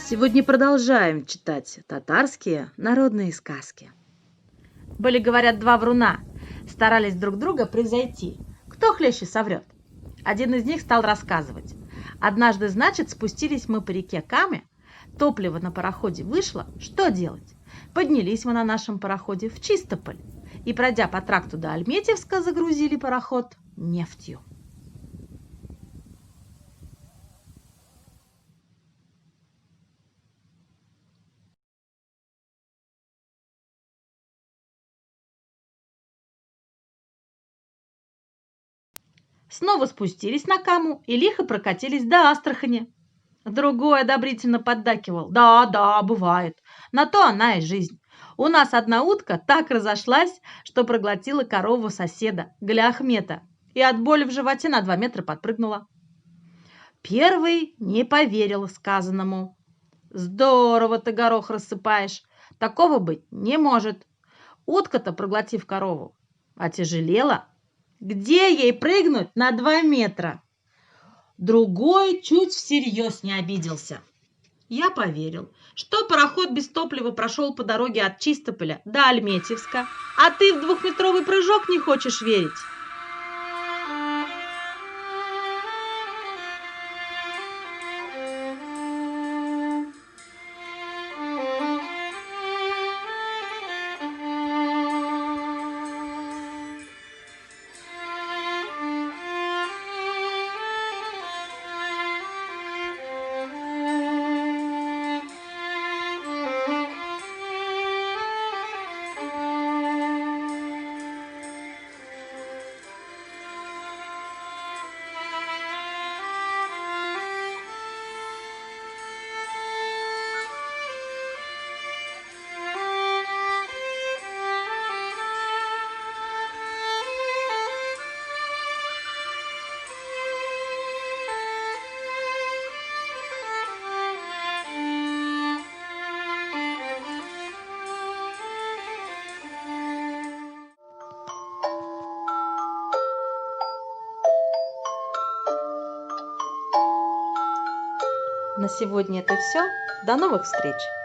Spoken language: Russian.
Сегодня продолжаем читать татарские народные сказки. Были, говорят, два вруна, старались друг друга превзойти. Кто хлеще соврет? Один из них стал рассказывать. Однажды, значит, спустились мы по реке Каме, топливо на пароходе вышло, что делать? Поднялись мы на нашем пароходе в Чистополь и, пройдя по тракту до Альметьевска, загрузили пароход нефтью. Снова спустились на Каму и лихо прокатились до Астрахани. Другой одобрительно поддакивал. Да, да, бывает. На то она и жизнь. У нас одна утка так разошлась, что проглотила корову соседа, Галяхмета, и от боли в животе на 2 метра подпрыгнула. Первый не поверил сказанному. Здорово ты горох рассыпаешь. Такого быть не может. Утка-то, проглотив корову, отяжелела. Где ей прыгнуть на 2 метра? Другой чуть всерьез не обиделся. Я поверил, что пароход без топлива прошел по дороге от Чистополя до Альметьевска, а ты в 2-метровый прыжок не хочешь верить. На сегодня это все. До новых встреч!